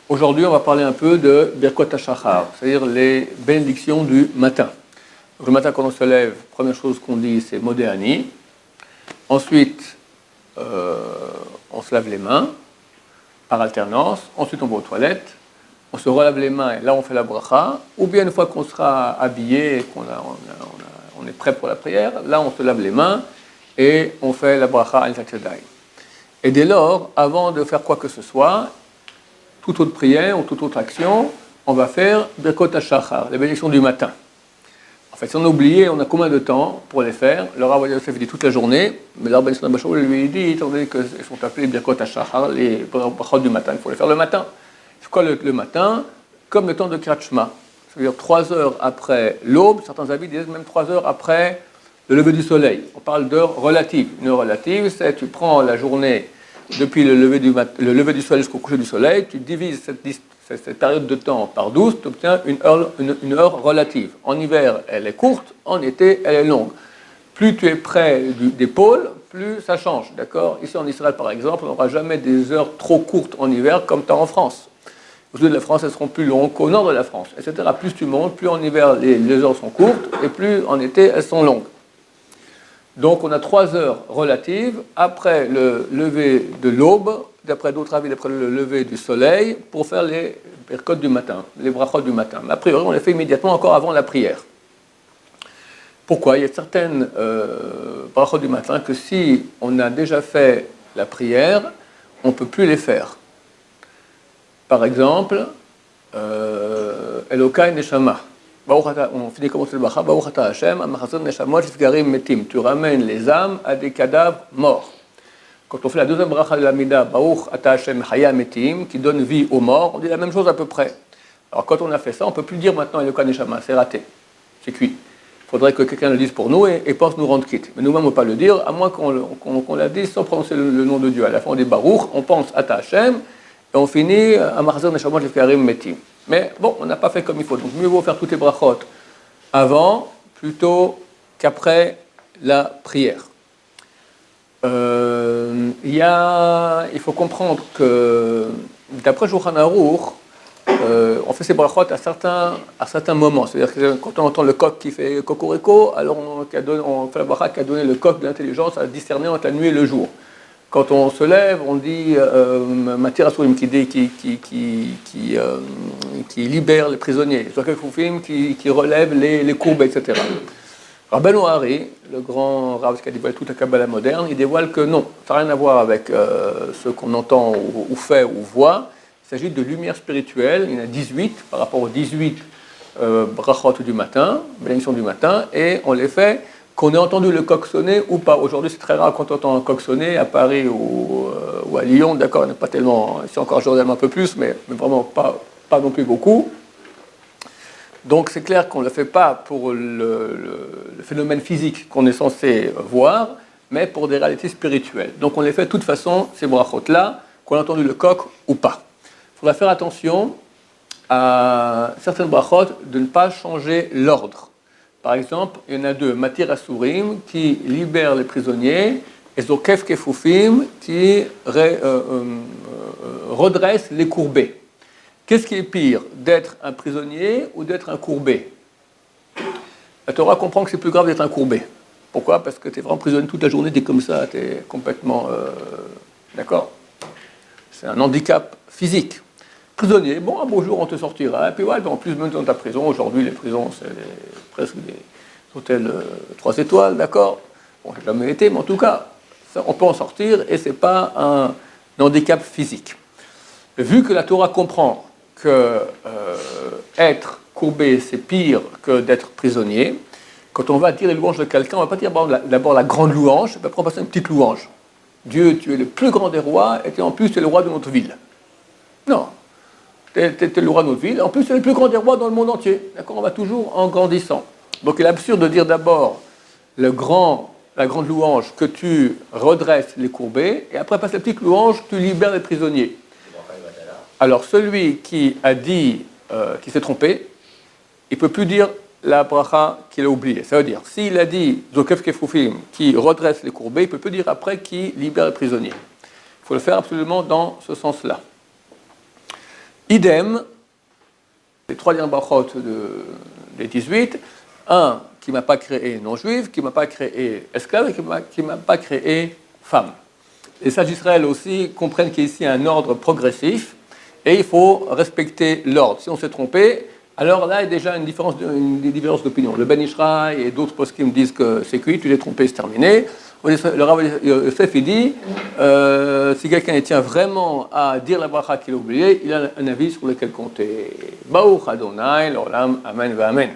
Aujourd'hui, on va parler un peu de Birkot HaShachar, c'est-à-dire les bénédictions du matin. Donc, le matin, quand on se lève, première chose qu'on dit, c'est Modéani. Ensuite, on se lave les mains par alternance. Ensuite, on va aux toilettes. On se relave les mains et là, on fait la bracha. Ou bien, une fois qu'on sera habillé et qu'on est prêt pour la prière, là, on se lave les mains et on fait la bracha al Tachadai. Et dès lors, avant de faire quoi que ce soit, toute autre prière ou toute autre action, on va faire Birkot HaShachar, les bénédictions du matin. En fait, si on a oublié, on a combien de temps pour les faire? Le Rav Yosef dit toute la journée, mais l'Arba Yisrael Bachol lui dit, étant donné qu'elles sont appelées Birkot HaShachar, les brachot du matin, il faut les faire le matin. C'est quoi le matin? Comme le temps de Kriyat Shema. C'est-à-dire 3 heures après l'aube, certains avis disent même 3 heures après le lever du soleil. On parle d'heure relative. Une heure relative, c'est tu prends la journée depuis le lever du soleil jusqu'au coucher du soleil, tu divises cette période de temps par 12, tu obtiens une heure relative. En hiver, elle est courte, en été, elle est longue. Plus tu es près des pôles, plus ça change, d'accord? Ici en Israël, par exemple, on n'aura jamais des heures trop courtes en hiver comme tu as en France. Au sud de la France, elles seront plus longues qu'au nord de la France, etc. Plus tu montes, plus en hiver, les heures sont courtes, et plus en été, elles sont longues. Donc on a 3 heures relatives après le lever de l'aube, d'après d'autres avis, d'après le lever du soleil, pour faire les birkot du matin, les brachot du matin. Mais a priori, on les fait immédiatement encore avant la prière. Pourquoi? Il y a certaines brachot du matin que si on a déjà fait la prière, on ne peut plus les faire. Par exemple, Elokai Neshama. On finit comme le Bacha, Baruch Ata Hashem, Amachazon Neshamot Shifgarim Metim. Tu ramènes les âmes à des cadavres morts. Quand on fait la deuxième bracha de l'Amida, Baruch Ata Hashem Chaya Metim, qui donne vie aux morts, on dit la même chose à peu près. Alors quand on a fait ça, on ne peut plus dire maintenant Elokai Neshama, c'est raté, c'est cuit. Il faudrait que quelqu'un le dise pour nous et pense nous rendre quitte. Mais nous-mêmes, on ne peut pas le dire, à moins qu'on la dise sans prononcer le nom de Dieu. À la fin, on dit Baruch, on pense Ata Hashem, et on finit Amachazon Neshamot Shifgarim Metim. Mais bon, on n'a pas fait comme il faut. Donc mieux vaut faire toutes les brachot avant plutôt qu'après la prière. Il faut comprendre que d'après Shulchan Aruch, on fait ces brachot à certains moments. C'est-à-dire que quand on entend le coq qui fait cocorico, alors on fait la bracha qui a donné le coq de l'intelligence à discerner entre la nuit et le jour. Quand on se lève, on dit Matir Asurim qui libère les prisonniers, Zokek Foufim qui relève les courbes, etc. Rabbeinu Hari, le grand Rav qui a dévoilé toute la Kabbalah moderne, il dévoile que non, ça n'a rien à voir avec ce qu'on entend ou fait ou voit. Il s'agit de lumière spirituelle. Il y en a 18 par rapport aux 18 brachot du matin, bénédictions du matin, et on les fait qu'on ait entendu le coq sonner ou pas. Aujourd'hui, c'est très rare quand on entend un coq sonner à Paris ou à Lyon. D'accord, il n'y en a pas tellement, ici encore à Jérusalem un peu plus, mais vraiment pas non plus beaucoup. Donc c'est clair qu'on ne le fait pas pour le phénomène physique qu'on est censé voir, mais pour des réalités spirituelles. Donc on les fait de toute façon, ces brachot-là, qu'on a entendu le coq ou pas. Il faudra faire attention à certaines brachot de ne pas changer l'ordre. Par exemple, il y en a 2, Matir Asurim, qui libère les prisonniers, et Zokef Kefufim, qui redresse les courbés. Qu'est-ce qui est pire, d'être un prisonnier ou d'être un courbé? La Torah comprend que c'est plus grave d'être un courbé. Pourquoi? Parce que tu es vraiment prisonnier toute la journée, tu es comme ça, tu es complètement... d'accord? C'est un handicap physique. Prisonnier, bon, un beau jour on te sortira, et puis ouais, en plus même dans ta prison, aujourd'hui les prisons c'est presque des hôtels 3 étoiles, d'accord? Bon, j'ai jamais été, mais en tout cas, ça, on peut en sortir, et c'est pas un handicap physique. Vu que la Torah comprend que être courbé c'est pire que d'être prisonnier, quand on va dire les louanges de quelqu'un, on ne va pas dire d'abord la grande louange, mais après on va passer une petite louange. Dieu, tu es le plus grand des rois, et en plus tu es le roi de notre ville. Non. Tu es le roi de notre ville, en plus tu es le plus grand des rois dans le monde entier. D'accord, on va toujours en grandissant. Donc il est absurde de dire d'abord la grande louange que tu redresses les courbés, et après passer la petite louange, tu libères les prisonniers. Alors celui qui a dit, qui s'est trompé, il ne peut plus dire la bracha qu'il a oubliée. Ça veut dire, s'il a dit Zokef Kefufim, qui redresse les courbés, il ne peut plus dire après qui libère les prisonniers. faut le faire absolument dans ce sens-là. Idem, les 3 dernières brachot des 18, un qui ne m'a pas créé non-juif, qui ne m'a pas créé esclave et qui ne m'a pas créé femme. Les sages d'Israël aussi comprennent qu'il y a ici un ordre progressif et il faut respecter l'ordre. Si on s'est trompé, alors là, il y a déjà une différence d'opinion. Le Ben Ishraï et d'autres poskim me disent que c'est cuit, tu t'es trompé, c'est terminé. Le Rav Yosef, il dit, si quelqu'un tient vraiment à dire la bracha qu'il a oublié, il a un avis sur lequel compter. Baruch Adonai, l'olam, amen, va amen.